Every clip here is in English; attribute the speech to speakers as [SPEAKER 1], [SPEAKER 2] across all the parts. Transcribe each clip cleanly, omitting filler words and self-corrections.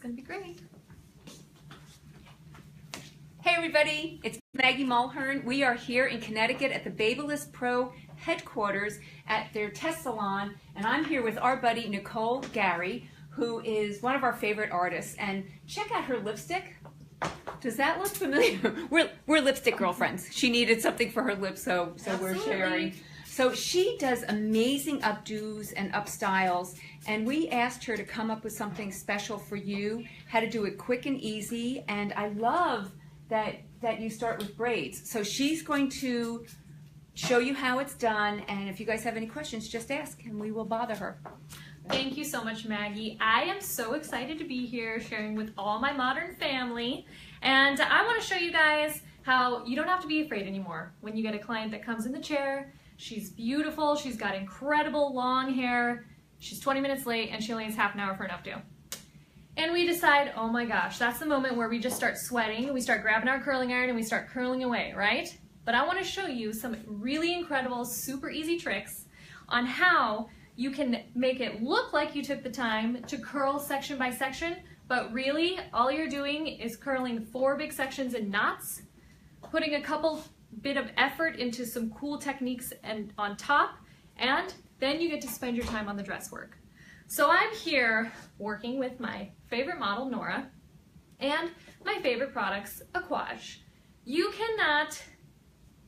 [SPEAKER 1] gonna be great.
[SPEAKER 2] Hey everybody, it's Maggie Mulhern. We are here in Connecticut at the Babylist Pro headquarters at their test salon, and I'm here with our buddy Nicole Gary, who is one of our favorite artists. And check out her lipstick. Does that look familiar? We're lipstick girlfriends. She needed something for her lips, so we're sharing. So she does amazing updos and upstyles, and we asked her to come up with something special for you, how to do it quick and easy. And I love that you start with braids. So she's going to show you how it's done, and if you guys have any questions, just ask and we will bother her.
[SPEAKER 1] Thank you so much, Maggie. I am so excited to be here sharing with all my modern family, and I want to show you guys how you don't have to be afraid anymore when you get a client that comes in the chair. She's beautiful, she's got incredible long hair, she's 20 minutes late, and she only has half an hour for an updo. And we decide, oh my gosh, that's the moment where we just start sweating, we start grabbing our curling iron and we start curling away, right? But I want to show you some really incredible, super easy tricks on how you can make it look like you took the time to curl section by section, but really all you're doing is curling 4 big sections in knots, putting a couple bit of effort into some cool techniques and on top, and then you get to spend your time on the dress work. So I'm here working with my favorite model, Nora, and my favorite products, Aquage. You cannot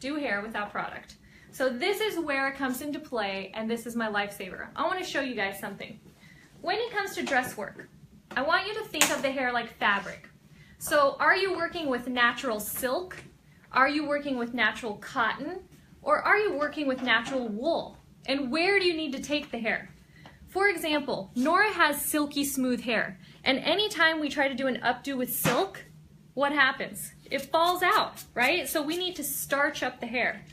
[SPEAKER 1] do hair without product. So this is where it comes into play, and this is my lifesaver. I want to show you guys something. When it comes to dress work, I want you to think of the hair like fabric. So are you working with natural silk? Are you working with natural cotton? Or are you working with natural wool? And where do you need to take the hair? For example, Nora has silky smooth hair, and anytime we try to do an updo with silk, what happens? It falls out, right? So we need to starch up the hair.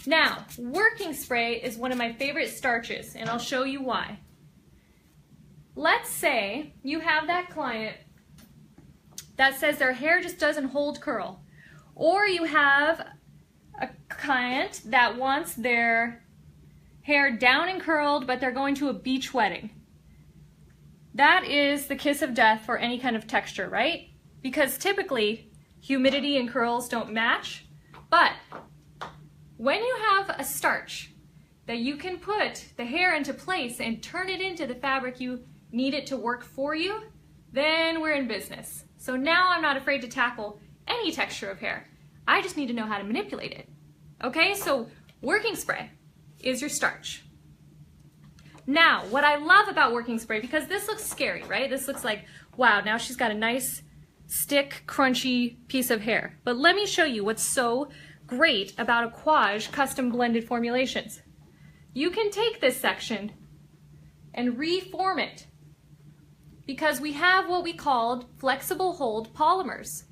[SPEAKER 1] Now, working spray is one of my favorite starches, and I'll show you why. Let's say you have that client that says their hair just doesn't hold curl, or you have a client that wants their hair down and curled, but they're going to a beach wedding. That is the kiss of death for any kind of texture, right? Because typically, humidity and curls don't match, but when you have a starch that you can put the hair into place and turn it into the fabric you need it to work for you, then we're in business. So now I'm not afraid to tackle any texture of hair. I just need to know how to manipulate it. Okay, so working spray is your starch. Now, what I love about working spray, because this looks scary, right? This looks like, wow, now she's got a nice, stick, crunchy piece of hair. But let me show you what's so great about Aquage custom blended formulations. You can take this section and reform it because we have what we called flexible hold polymers.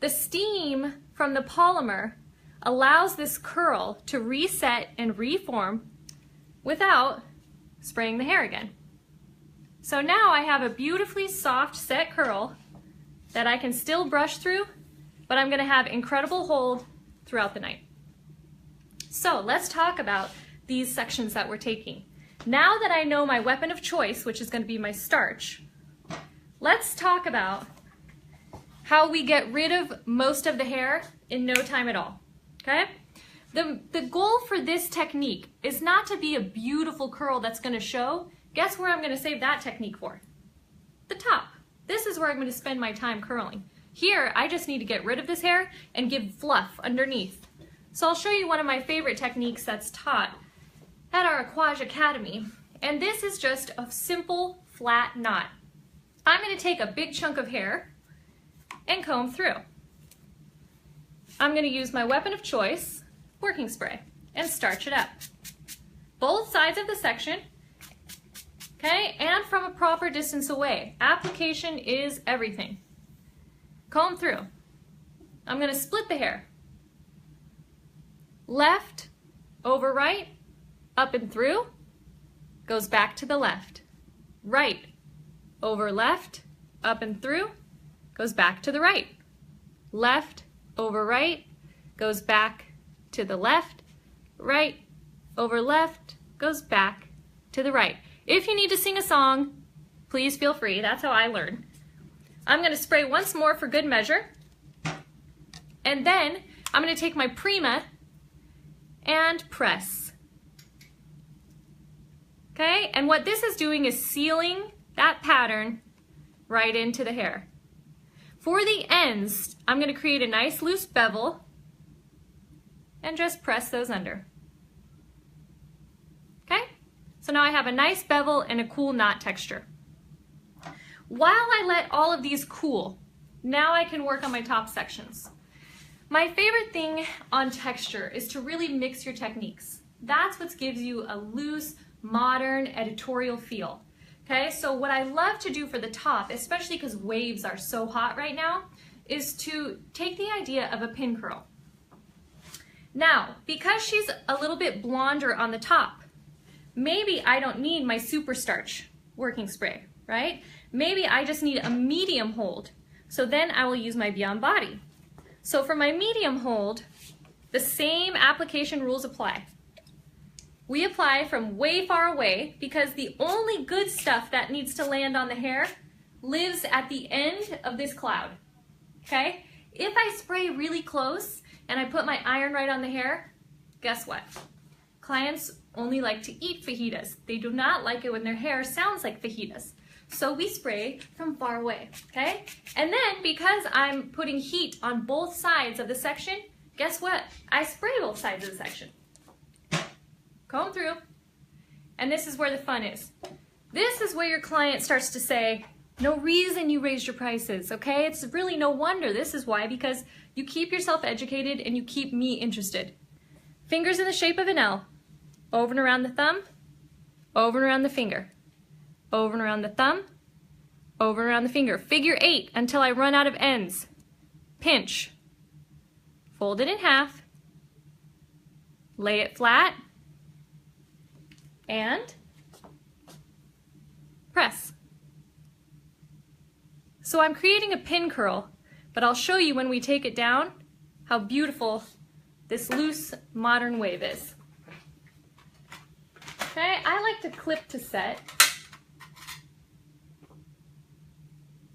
[SPEAKER 1] The steam from the polymer allows this curl to reset and reform without spraying the hair again. So now I have a beautifully soft set curl that I can still brush through, but I'm going to have incredible hold throughout the night. So let's talk about these sections that we're taking. Now that I know my weapon of choice, which is going to be my starch, let's talk about how we get rid of most of the hair in no time at all. Okay? The goal for this technique is not to be a beautiful curl that's going to show. Guess where I'm going to save that technique for? The top. This is where I'm going to spend my time curling. Here, I just need to get rid of this hair and give fluff underneath. So I'll show you one of my favorite techniques that's taught at our Aquage Academy. And this is just a simple flat knot. I'm going to take a big chunk of hair and comb through. I'm going to use my weapon of choice, working spray, and starch it up. Both sides of the section, okay, and from a proper distance away. Application is everything. Comb through. I'm going to split the hair. Left over right, up and through, goes back to the left. Right over left, up and through, goes back to the right. Left over right, goes back to the left. Right over left, goes back to the right. If you need to sing a song, please feel free. That's how I learn. I'm going to spray once more for good measure. And then I'm going to take my Prima and press. Okay, and what this is doing is sealing that pattern right into the hair. For the ends, I'm going to create a nice loose bevel and just press those under. Okay, so now I have a nice bevel and a cool knot texture. While I let all of these cool, now I can work on my top sections. My favorite thing on texture is to really mix your techniques. That's what gives you a loose, modern, editorial feel. Okay, so what I love to do for the top, especially because waves are so hot right now, is to take the idea of a pin curl. Now, because she's a little bit blonder on the top, maybe I don't need my super starch working spray, right? Maybe I just need a medium hold. So then I will use my Beyond Body. So for my medium hold, the same application rules apply. We apply from way far away because the only good stuff that needs to land on the hair lives at the end of this cloud, okay? If I spray really close and I put my iron right on the hair, guess what? Clients only like to eat fajitas. They do not like it when their hair sounds like fajitas. So we spray from far away, okay? And then because I'm putting heat on both sides of the section, guess what? I spray both sides of the section. Comb through. And this is where the fun is. This is where your client starts to say, no reason you raised your prices, okay? It's really no wonder. This is why, because you keep yourself educated and you keep me interested. Fingers in the shape of an L. Over and around the thumb, over and around the finger. Over and around the thumb, over and around the finger. Figure 8 until I run out of ends. Pinch. Fold it in half. Lay it flat. And press. So I'm creating a pin curl, but I'll show you when we take it down how beautiful this loose modern wave is. Okay, I like to clip to set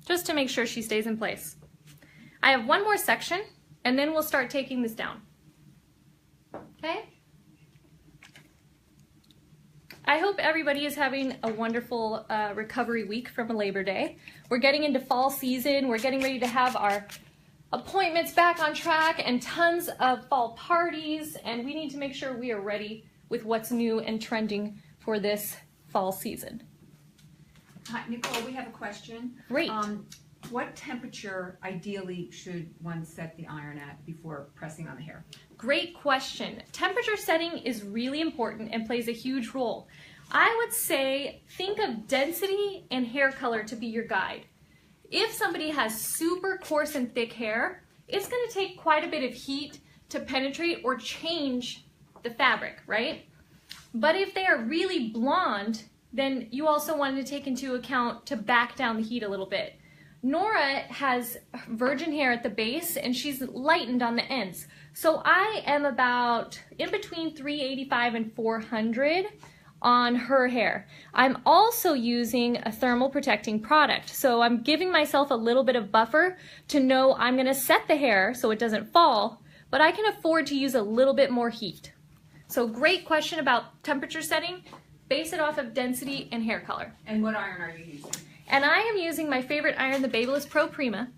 [SPEAKER 1] just to make sure she stays in place. I have one more section and then we'll start taking this down. Okay? I hope everybody is having a wonderful recovery week from a Labor Day. We're getting into fall season. We're getting ready to have our appointments back on track and tons of fall parties, and we need to make sure we are ready with what's new and trending for this fall season.
[SPEAKER 2] Hi, Nicole, we have a question.
[SPEAKER 1] Great.
[SPEAKER 2] What temperature ideally should one set the iron at before pressing on the hair?
[SPEAKER 1] Great question. Temperature setting is really important and plays a huge role. I would say think of density and hair color to be your guide. If somebody has super coarse and thick hair, it's going to take quite a bit of heat to penetrate or change the fabric, right? But if they are really blonde, then you also want to take into account to back down the heat a little bit. Nora has virgin hair at the base and she's lightened on the ends. So I am about in between 385 and 400 on her hair. I'm also using a thermal protecting product. So I'm giving myself a little bit of buffer to know I'm going to set the hair so it doesn't fall, but I can afford to use a little bit more heat. So great question about temperature setting. Base it off of density and hair color.
[SPEAKER 2] And what iron are you using?
[SPEAKER 1] And I am using my favorite iron, the Babyliss Pro Prima,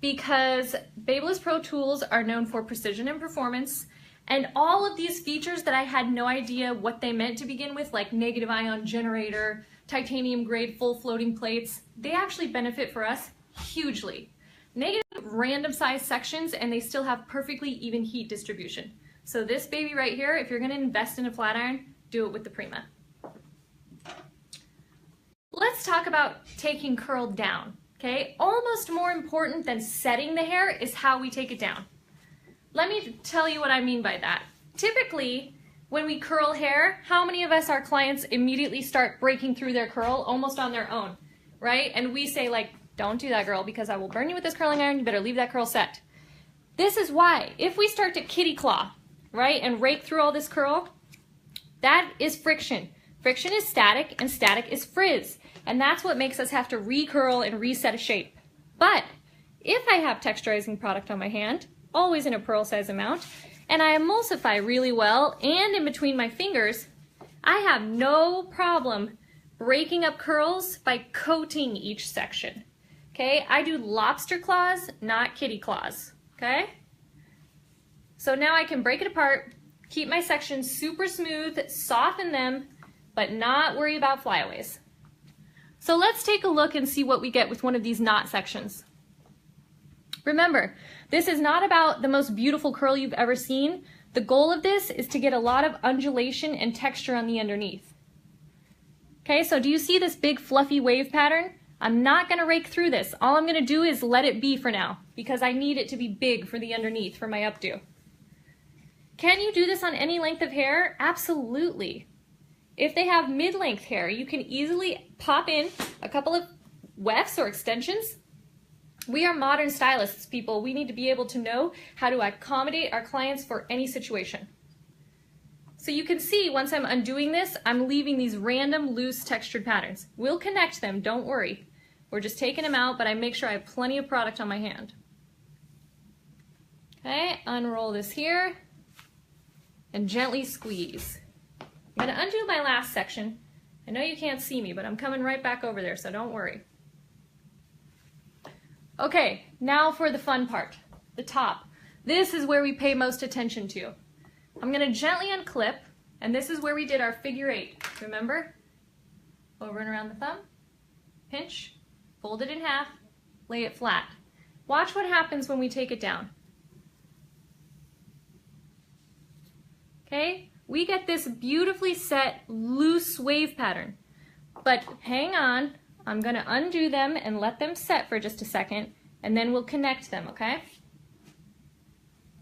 [SPEAKER 1] because Babyliss Pro tools are known for precision and performance, and all of these features that I had no idea what they meant to begin with, like negative ion generator, titanium grade full floating plates, they actually benefit for us hugely. Negative random size sections and they still have perfectly even heat distribution. So this baby right here, if you're going to invest in a flat iron, do it with the Prima. Let's talk about taking curl down, okay? Almost more important than setting the hair is how we take it down. Let me tell you what I mean by that. Typically, when we curl hair, how many of us, our clients, immediately start breaking through their curl almost on their own, right? And we say like, don't do that, girl, because I will burn you with this curling iron. You better leave that curl set. This is why. If we start to kitty claw, right, and rake through all this curl, that is friction. Friction is static, and static is frizz. And that's what makes us have to recurl and reset a shape. But if I have texturizing product on my hand, always in a pearl size amount, and I emulsify really well and in between my fingers, I have no problem breaking up curls by coating each section. Okay, I do lobster claws, not kitty claws. Okay, so now I can break it apart, keep my sections super smooth, soften them, but not worry about flyaways. So let's take a look and see what we get with one of these knot sections. Remember, this is not about the most beautiful curl you've ever seen. The goal of this is to get a lot of undulation and texture on the underneath. Okay, so do you see this big fluffy wave pattern? I'm not going to rake through this. All I'm going to do is let it be for now because I need it to be big for the underneath for my updo. Can you do this on any length of hair? Absolutely. If they have mid-length hair, you can easily pop in a couple of wefts or extensions. We are modern stylists, people. We need to be able to know how to accommodate our clients for any situation. So you can see once I'm undoing this, I'm leaving these random loose textured patterns. We'll connect them, don't worry. We're just taking them out, but I make sure I have plenty of product on my hand. Okay, unroll this here and gently squeeze. I'm going to undo my last section. I know you can't see me, but I'm coming right back over there, so don't worry. Okay, now for the fun part, the top. This is where we pay most attention to. I'm going to gently unclip, and this is where we did our figure 8. Remember? Over and around the thumb, pinch, fold it in half, lay it flat. Watch what happens when we take it down. Okay, we get this beautifully set loose wave pattern, but hang on, I'm going to undo them and let them set for just a second, and then we'll connect them, okay?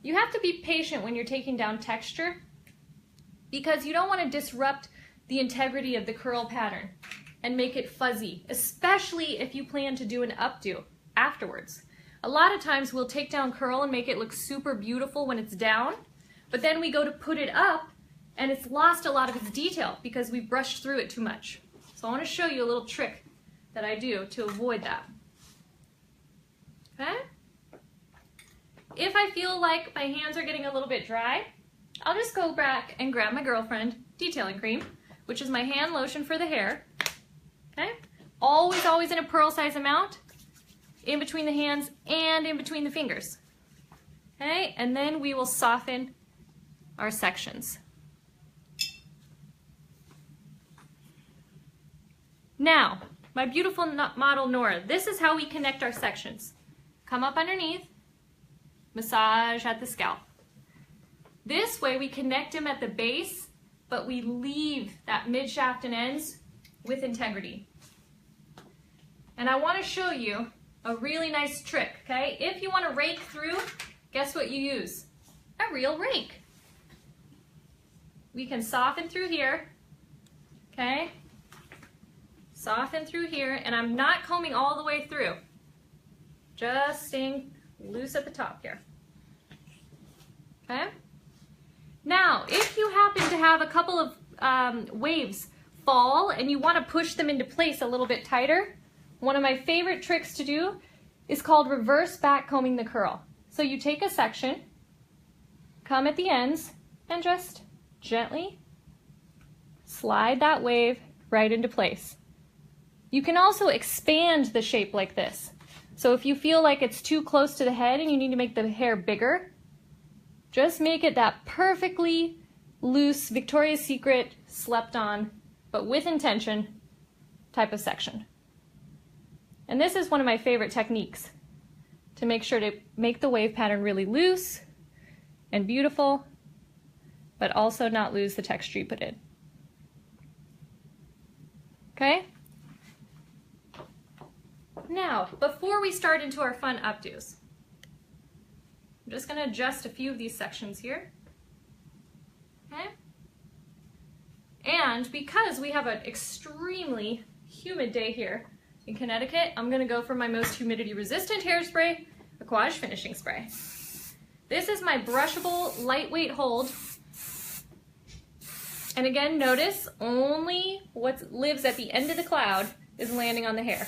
[SPEAKER 1] You have to be patient when you're taking down texture because you don't want to disrupt the integrity of the curl pattern and make it fuzzy, especially if you plan to do an updo afterwards. A lot of times we'll take down curl and make it look super beautiful when it's down, but then we go to put it up and it's lost a lot of its detail because we brushed through it too much. So I want to show you a little trick that I do to avoid that. Okay? If I feel like my hands are getting a little bit dry, I'll just go back and grab my girlfriend detailing cream, which is my hand lotion for the hair. Okay? Always, always in a pearl size amount, in between the hands and in between the fingers. Okay? And then we will soften our sections. Now, my beautiful model Nora, this is how we connect our sections. Come up underneath, massage at the scalp. This way we connect them at the base, but we leave that mid shaft and ends with integrity. And I want to show you a really nice trick, okay? If you want to rake through, guess what you use? A real rake. We can soften through here, okay? Soften through here, and I'm not combing all the way through. Just staying loose at the top here. Okay? Now, if you happen to have a couple of waves fall and you want to push them into place a little bit tighter, one of my favorite tricks to do is called reverse back combing the curl. So you take a section, come at the ends, and just gently slide that wave right into place. You can also expand the shape like this. So if you feel like it's too close to the head and you need to make the hair bigger, just make it that perfectly loose Victoria's Secret slept on, but with intention type of section. And this is one of my favorite techniques to make sure to make the wave pattern really loose and beautiful, but also not lose the texture you put in. Okay? Now, before we start into our fun updos, I'm just going to adjust a few of these sections here. Okay? And because we have an extremely humid day here in Connecticut, I'm going to go for my most humidity resistant hairspray, Aquage Finishing Spray. This is my brushable lightweight hold. And again, notice only what lives at the end of the cloud is landing on the hair.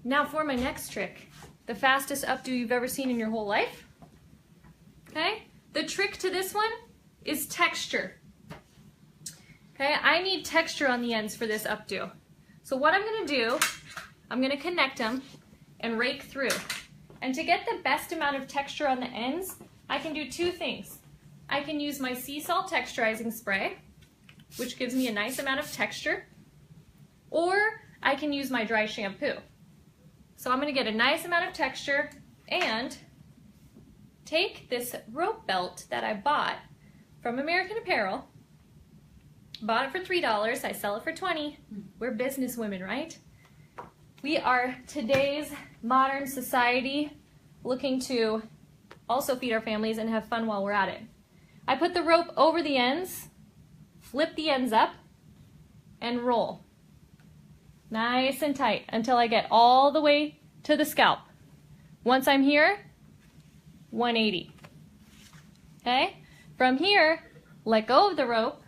[SPEAKER 1] Now for my next trick, the fastest updo you've ever seen in your whole life. Okay, the trick to this one is texture. Okay, I need texture on the ends for this updo. So what I'm gonna do, I'm gonna connect them and rake through. And to get the best amount of texture on the ends, I can do two things. I can use my sea salt texturizing spray, which gives me a nice amount of texture, or I can use my dry shampoo. So I'm gonna get a nice amount of texture and take this rope belt that I bought from American Apparel. Bought it for $3, I sell it for $20. We're business women, right? We are today's modern society looking to also feed our families and have fun while we're at it. I put the rope over the ends, flip the ends up, and roll. Nice and tight until I get all the way to the scalp. Once I'm here, 180. Okay? From here, let go of the rope,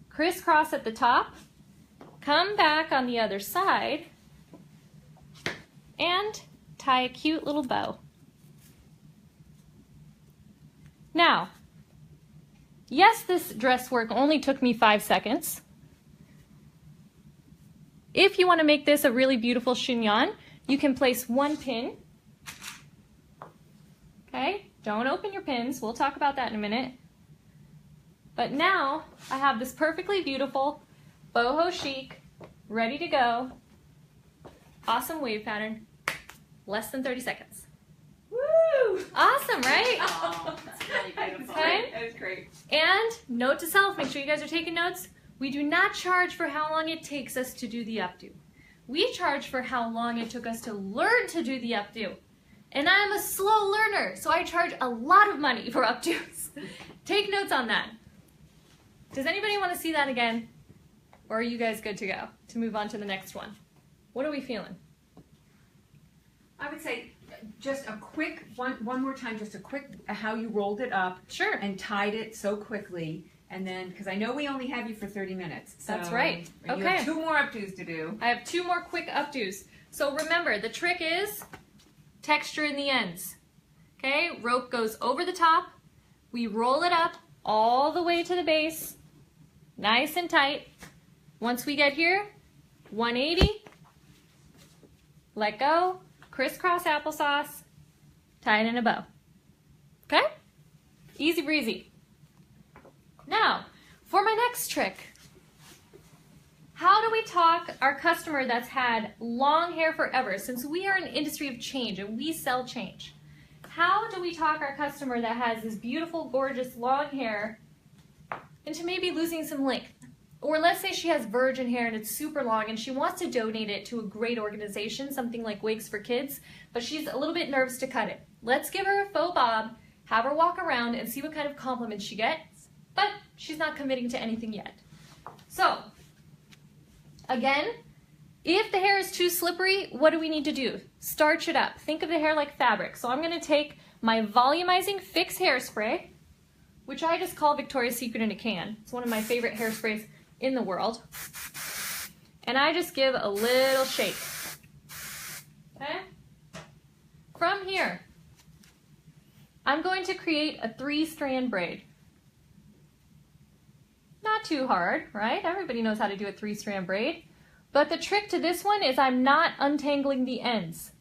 [SPEAKER 1] crisscross at the top, come back on the other side, and tie a cute little bow. Now, yes, this dress work only took me 5 seconds. If you want to make this a really beautiful chignon, you can place one pin. Okay, don't open your pins. We'll talk about that in a minute. But now I have this perfectly beautiful boho chic, ready to go, awesome wave pattern, less than 30 seconds.
[SPEAKER 2] Woo!
[SPEAKER 1] Awesome, right?
[SPEAKER 2] Oh, that's really beautiful.
[SPEAKER 1] Okay.
[SPEAKER 2] That was great.
[SPEAKER 1] And note to self, make sure you guys are taking notes. We do not charge for how long it takes us to do the updo. We charge for how long it took us to learn to do the updo. And I'm a slow learner, so I charge a lot of money for updos. Take notes on that. Does anybody want to see that again? Or are you guys good to go to move on to the next one? What are we feeling?
[SPEAKER 2] I would say just a quick, one more time, just a quick, how you rolled it up.
[SPEAKER 1] Sure.
[SPEAKER 2] And tied it so quickly. And then, because I know we only have you for 30 minutes. So
[SPEAKER 1] That's right.
[SPEAKER 2] You
[SPEAKER 1] Okay.
[SPEAKER 2] have 2 more updos to do.
[SPEAKER 1] I have 2 more quick updos. So remember, the trick is texture in the ends. Okay, rope goes over the top. We roll it up all the way to the base. Nice and tight. Once we get here, 180. Let go. Crisscross applesauce. Tie it in a bow. Okay? Easy breezy. Now, for my next trick, how do we talk our customer that's had long hair forever, since we are an industry of change and we sell change? How do we talk our customer that has this beautiful, gorgeous, long hair into maybe losing some length? Or let's say she has virgin hair and it's super long and she wants to donate it to a great organization, something like Wigs for Kids, but she's a little bit nervous to cut it. Let's give her a faux bob, have her walk around and see what kind of compliments she gets, but she's not committing to anything yet. So, again, if the hair is too slippery, what do we need to do? Starch it up. Think of the hair like fabric. So I'm going to take my volumizing fix hairspray, which I just call Victoria's Secret in a can. It's one of my favorite hairsprays in the world. And I just give a little shake. Okay? From here, I'm going to create a 3-strand braid. Not too hard, right? Everybody knows how to do a 3-strand braid. But the trick to this one is I'm not untangling the ends.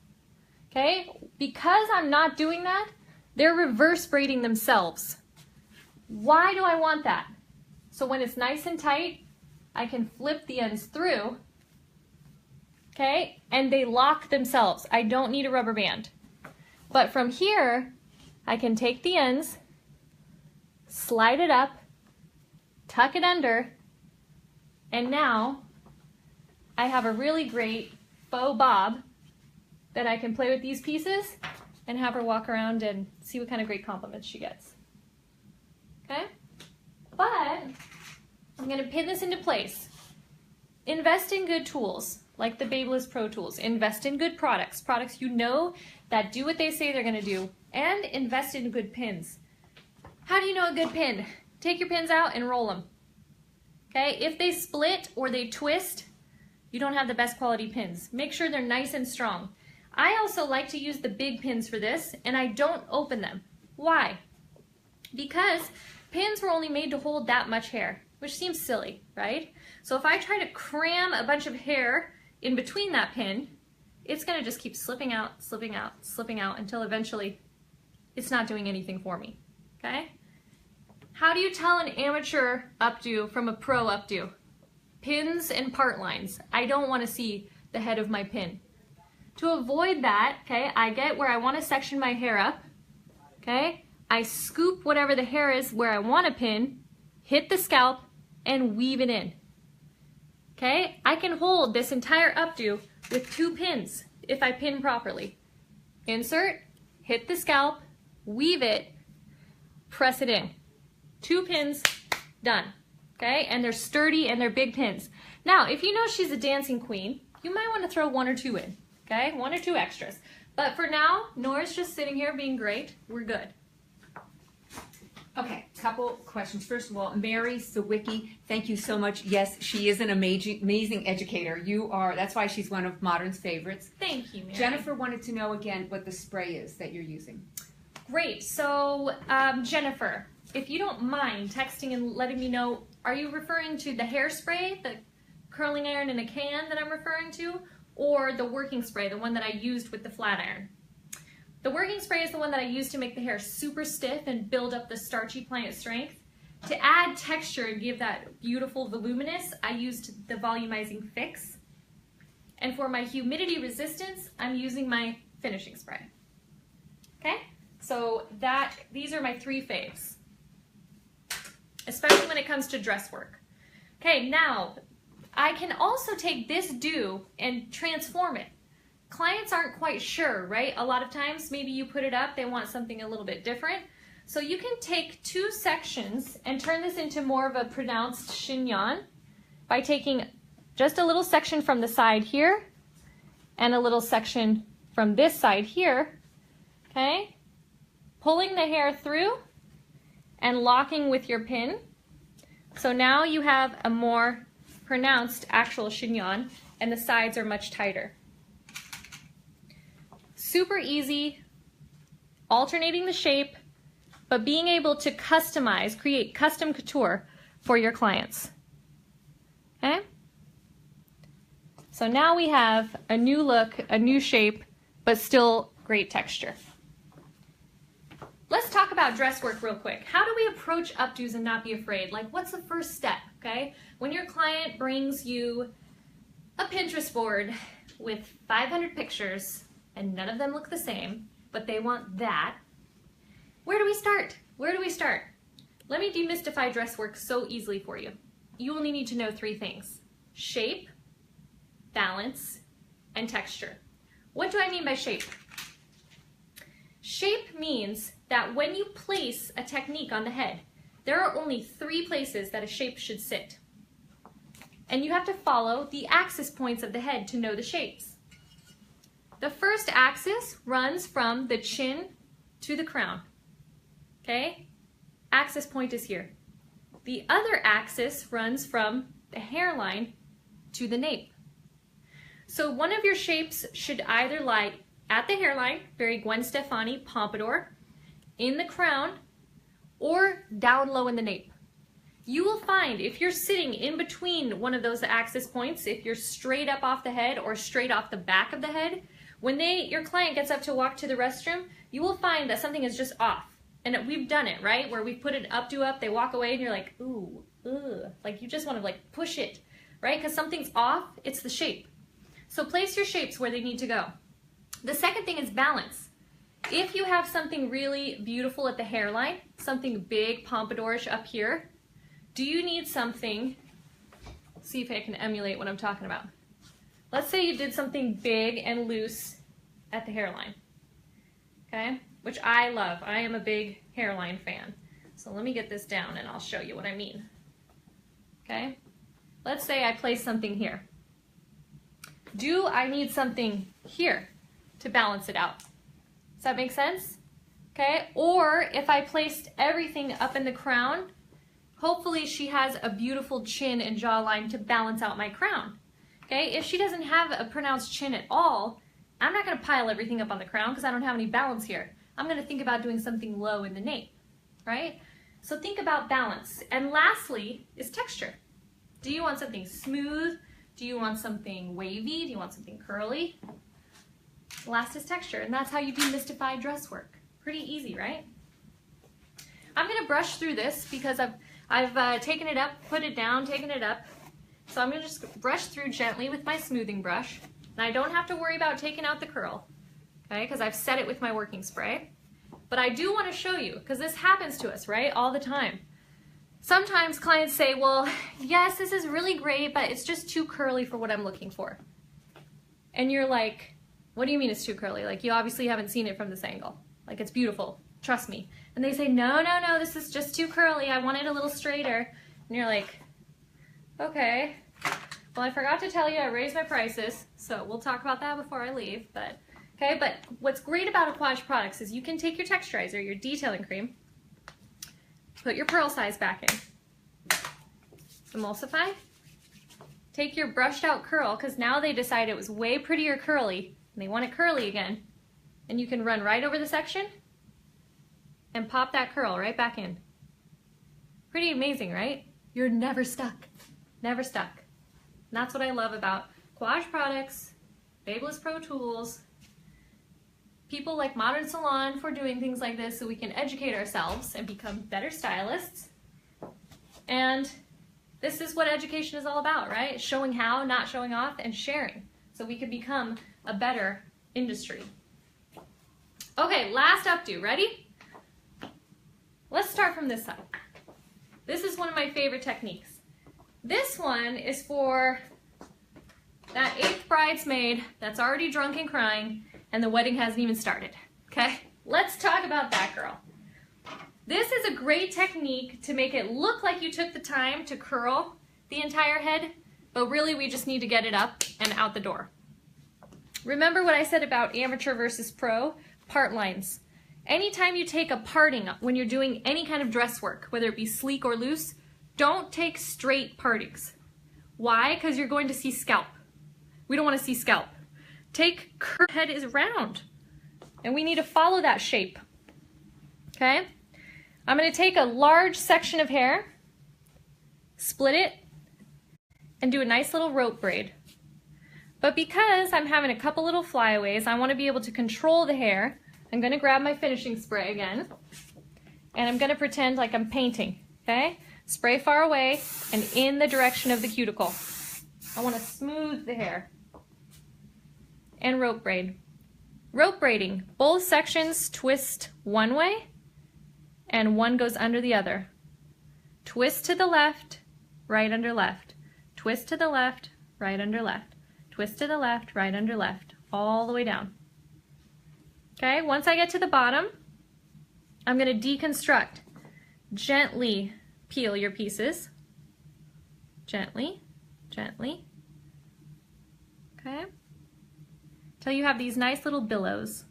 [SPEAKER 1] Okay? Because I'm not doing that, they're reverse braiding themselves. Why do I want that? So when it's nice and tight, I can flip the ends through, okay? And they lock themselves. I don't need a rubber band. But from here, I can take the ends, slide it up, tuck it under, and now I have a really great faux bob that I can play with these pieces and have her walk around and see what kind of great compliments she gets. Okay? But I'm going to pin this into place. Invest in good tools, like the Babyliss Pro tools. Invest in good products, products you know that do what they say they're going to do. And invest in good pins. How do you know a good pin? Take your pins out and roll them. Okay? If they split or they twist, you don't have the best quality pins. Make sure they're nice and strong. I also like to use the big pins for this, and I don't open them. Why? Because pins were only made to hold that much hair, which seems silly, right? So if I try to cram a bunch of hair in between that pin, it's gonna just keep slipping out, slipping out, slipping out until eventually it's not doing anything for me, okay? How do you tell an amateur updo from a pro updo? Pins and part lines. I don't want to see the head of my pin. To avoid that, okay, I get where I want to section my hair up, okay? I scoop whatever the hair is where I want to pin, hit the scalp, and weave it in, okay? I can hold this entire updo with 2 pins if I pin properly. Insert, hit the scalp, weave it, press it in. 2 pins, done, okay? And they're sturdy and they're big pins. Now, if you know she's a dancing queen, you might want to throw 1 or 2 in, okay? 1 or 2 extras. But for now, Nora's just sitting here being great. We're good.
[SPEAKER 2] Okay, couple questions. First of all, Mary Sawicki, thank you so much. Yes, she is an amazing educator. You are, that's why she's one of Modern's favorites.
[SPEAKER 1] Thank you, Mary.
[SPEAKER 2] Jennifer wanted to know again what the spray is that you're using.
[SPEAKER 1] Great, so Jennifer, if you don't mind texting and letting me know, are you referring to the hairspray, the curling iron in a can that I'm referring to, or the working spray, the one that I used with the flat iron? The working spray is the one that I used to make the hair super stiff and build up the starchy pliant strength. To add texture and give that beautiful voluminous, I used the volumizing fix. And for my humidity resistance, I'm using my finishing spray. Okay? So these are my 3 faves, especially when it comes to dress work. Okay, now I can also take this do and transform it. Clients aren't quite sure, right? A lot of times, maybe you put it up, they want something a little bit different. So you can take 2 sections and turn this into more of a pronounced chignon by taking just a little section from the side here and a little section from this side here, okay? Pulling the hair through and locking with your pin. So now you have a more pronounced actual chignon and the sides are much tighter. Super easy, alternating the shape, but being able to customize, create custom couture for your clients. Okay? So now we have a new look, a new shape, but still great texture. Let's talk about dress work real quick. How do we approach updos and not be afraid? Like, what's the first step, okay? When your client brings you a Pinterest board with 500 pictures and none of them look the same, but they want that, where do we start? Where do we start? Let me demystify dress work so easily for you. You only need to know 3 things: shape, balance, and texture. What do I mean by shape? Shape means that when you place a technique on the head, there are only 3 places that a shape should sit. And you have to follow the axis points of the head to know the shapes. The first axis runs from the chin to the crown. Okay? Axis point is here. The other axis runs from the hairline to the nape. So one of your shapes should either lie at the hairline, very Gwen Stefani pompadour, in the crown, or down low in the nape. You will find if you're sitting in between one of those axis points, if you're straight up off the head or straight off the back of the head, when your client gets up to walk to the restroom, you will find that something is just off. And we've done it, right? Where we've put an updo up, they walk away and you're like, ooh, ugh. Like you just want to like push it, right? Because something's off, it's the shape. So place your shapes where they need to go. The second thing is balance. If you have something really beautiful at the hairline, something big, pompadourish up here, do you need something, see if I can emulate what I'm talking about. Let's say you did something big and loose at the hairline, okay? Which I love. I am a big hairline fan. So let me get this down and I'll show you what I mean, okay? Let's say I place something here. Do I need something here to balance it out? Does that make sense? Okay, or if I placed everything up in the crown, hopefully she has a beautiful chin and jawline to balance out my crown. Okay, if she doesn't have a pronounced chin at all, I'm not gonna pile everything up on the crown because I don't have any balance here. I'm gonna think about doing something low in the nape, right? So think about balance. And lastly is texture. Do you want something smooth? Do you want something wavy? Do you want something curly? Last is texture, and that's how you demystify dress work. Pretty easy, right? I'm gonna brush through this because I've taken it up, put it down, taken it up. So I'm gonna just brush through gently with my smoothing brush. And I don't have to worry about taking out the curl, okay? Because I've set it with my working spray. But I do wanna show you, because this happens to us, right? All the time. Sometimes clients say, well, yes, this is really great, but it's just too curly for what I'm looking for. And you're like, what do you mean it's too curly? Like, you obviously haven't seen it from this angle. Like, it's beautiful, trust me. And they say, no, no, no, this is just too curly. I want it a little straighter. And you're like, okay. Well, I forgot to tell you I raised my prices, so we'll talk about that before I leave. But okay, but what's great about Aquage products is you can take your texturizer, your detailing cream, put your pearl size back in, emulsify, take your brushed out curl, because now they decide it was way prettier curly, and they want it curly again, and you can run right over the section and pop that curl right back in. Pretty amazing, right? You're never stuck, never stuck. And that's what I love about Aquage products, Babyliss Pro tools, people like Modern Salon for doing things like this so we can educate ourselves and become better stylists. And this is what education is all about, right? Showing how, not showing off, and sharing so we can become a better industry. Okay, last updo. Ready? Let's start from this side. This is one of my favorite techniques. This one is for that 8th bridesmaid that's already drunk and crying and the wedding hasn't even started, okay? Let's talk about that girl. This is a great technique to make it look like you took the time to curl the entire head, but really we just need to get it up and out the door. Remember what I said about amateur versus pro? Part lines. Anytime you take a parting when you're doing any kind of dress work, whether it be sleek or loose, don't take straight partings. Why? Because you're going to see scalp. We don't want to see scalp. Take curved head is round, and we need to follow that shape. Okay? I'm going to take a large section of hair, split it, and do a nice little rope braid. But because I'm having a couple little flyaways, I want to be able to control the hair. I'm going to grab my finishing spray again, and I'm going to pretend like I'm painting. Okay? Spray far away and in the direction of the cuticle. I want to smooth the hair. And rope braid. Rope braiding. Both sections twist one way and one goes under the other. Twist to the left, right under left. Twist to the left, right under left. Twist to the left, right under left. All the way down. Okay, once I get to the bottom, I'm going to deconstruct. Gently peel your pieces. Gently, gently. Okay? Till you have these nice little billows.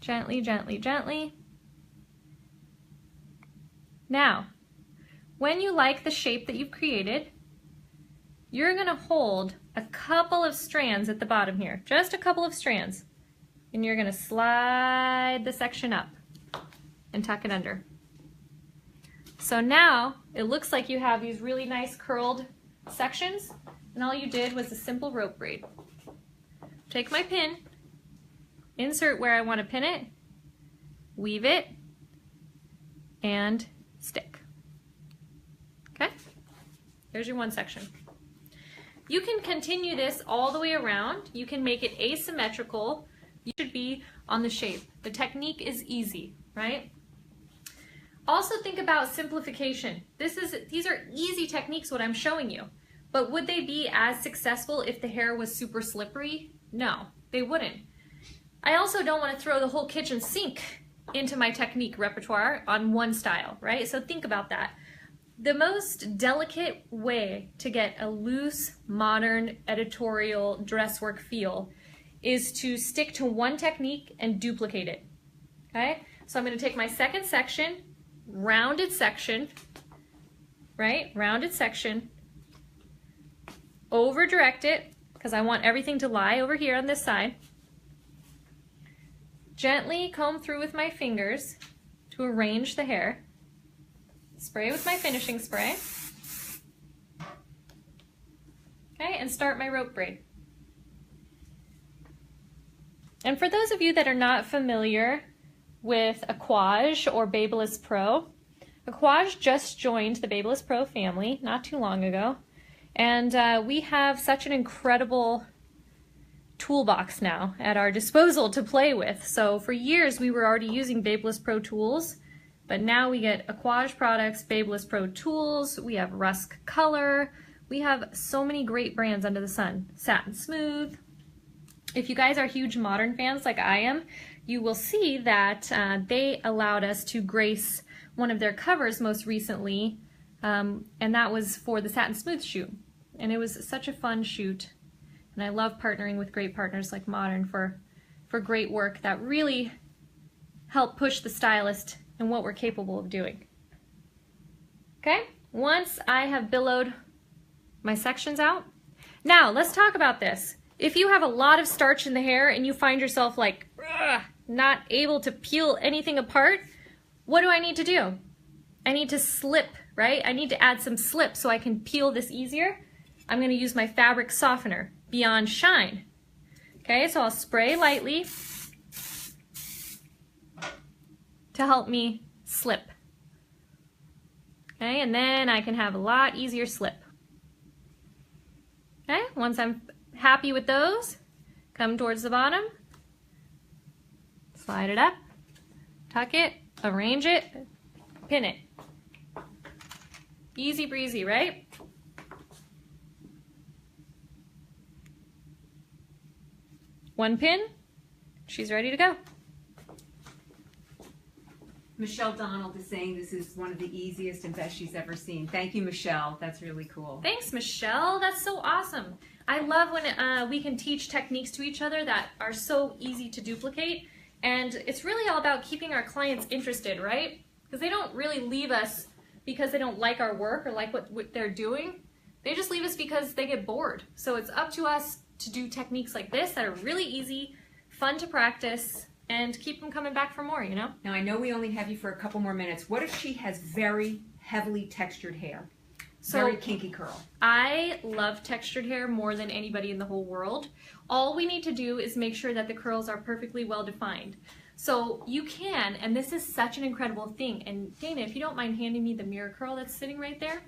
[SPEAKER 1] Gently, gently, gently. Now, when you like the shape that you've created, you're going to hold a couple of strands at the bottom here, just a couple of strands, and you're going to slide the section up and tuck it under. So now it looks like you have these really nice curled sections, and all you did was a simple rope braid. Take my pin, insert where I want to pin it, weave it, and stick. Okay? There's your one section. You can continue this all the way around. You can make it asymmetrical. You should be on the shape. The technique is easy, right? Also think about simplification. These are easy techniques, what I'm showing you. But would they be as successful if the hair was super slippery? No, they wouldn't. I also don't want to throw the whole kitchen sink into my technique repertoire on one style, right? So think about that. The most delicate way to get a loose, modern, editorial dress work feel is to stick to one technique and duplicate it, okay? So I'm going to take my second section, rounded section, right? Rounded section, over direct it, because I want everything to lie over here on this side. Gently comb through with my fingers to arrange the hair. Spray with my finishing spray. Okay, and start my rope braid. And for those of you that are not familiar with Aquage or Babyliss Pro, Aquage just joined the Babyliss Pro family not too long ago, and we have such an incredible toolbox now at our disposal to play with. So for years we were already using Babyliss Pro tools, but now we get Aquage products, Babyliss Pro tools, we have Rusk Color, we have so many great brands under the sun. Satin Smooth. If you guys are huge Modern fans like I am, you will see that they allowed us to grace one of their covers most recently, and that was for the Satin Smooth shoot. And it was such a fun shoot, and I love partnering with great partners like Modern for great work that really help push the stylist and what we're capable of doing. Okay, once I have billowed my sections out, now let's talk about this. If you have a lot of starch in the hair and you find yourself like not able to peel anything apart, what do I need to do? I need to slip, right? I need to add some slip so I can peel this easier. I'm going to use my fabric softener, Beyond Shine. Okay, so I'll spray lightly to help me slip. Okay, and then I can have a lot easier slip. Okay, once I'm happy with those, come towards the bottom, slide it up, tuck it, arrange it, pin it. Easy breezy, right? One pin, she's ready to go.
[SPEAKER 2] Michelle Donald is saying this is one of the easiest and best she's ever seen. Thank you, Michelle. That's really cool.
[SPEAKER 1] Thanks, Michelle. That's so awesome. I love when we can teach techniques to each other that are so easy to duplicate. And it's really all about keeping our clients interested, right? Because they don't really leave us because they don't like our work or like what they're doing. They just leave us because they get bored. So it's up to us to do techniques like this that are really easy, fun to practice, and keep them coming back for more, you know?
[SPEAKER 2] Now, I know we only have you for a couple more minutes. What if she has very heavily textured hair? Very kinky curl.
[SPEAKER 1] I love textured hair more than anybody in the whole world. All we need to do is make sure that the curls are perfectly well defined. So you can, and this is such an incredible thing. And Dana, if you don't mind handing me the mirror curl that's sitting right there.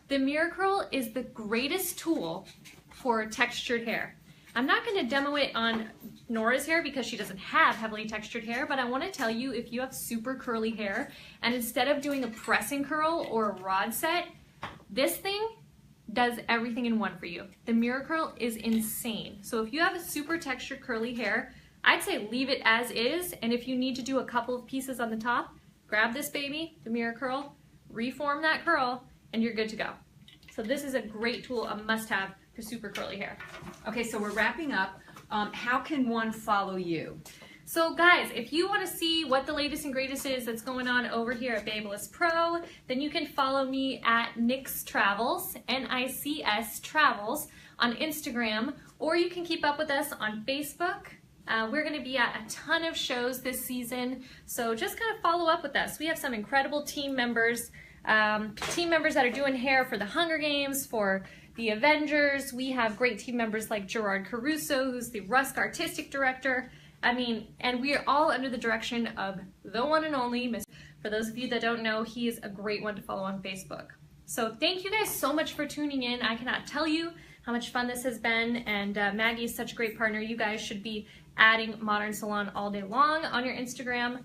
[SPEAKER 1] The mirror curl is the greatest tool for textured hair. I'm not going to demo it on Nora's hair because she doesn't have heavily textured hair, but I want to tell you, if you have super curly hair and instead of doing a pressing curl or a rod set, this thing does everything in one for you. The mirror curl is insane. So if you have a super textured curly hair, I'd say leave it as is, and if you need to do a couple of pieces on the top, grab this baby, the mirror curl, reform that curl, and you're good to go. So this is a great tool, a must-have for super curly hair.
[SPEAKER 2] Okay, so we're wrapping up. How can one follow you?
[SPEAKER 1] So guys, if you want to see what the latest and greatest is that's going on over here at Babyliss Pro, then you can follow me at Nics Travels, N-I-C-S Travels, on Instagram, or you can keep up with us on Facebook. We're going to be at a ton of shows this season, so just kind of follow up with us. We have some incredible team members that are doing hair for the Hunger Games, for the Avengers. We have great team members like Gerard Caruso, who's the Rusk Artistic Director. I mean, and we are all under the direction of the one and only Miss. For those of you that don't know, he is a great one to follow on Facebook. So thank you guys so much for tuning in. I cannot tell you how much fun this has been, and Maggie is such a great partner. You guys should be adding Modern Salon all day long on your Instagram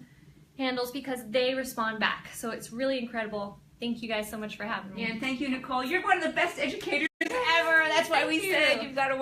[SPEAKER 1] handles because they respond back. So it's really incredible. Thank you guys so much for having me.
[SPEAKER 2] And thank you, Nicole. You're one of the best educators ever. That's why we said you've got to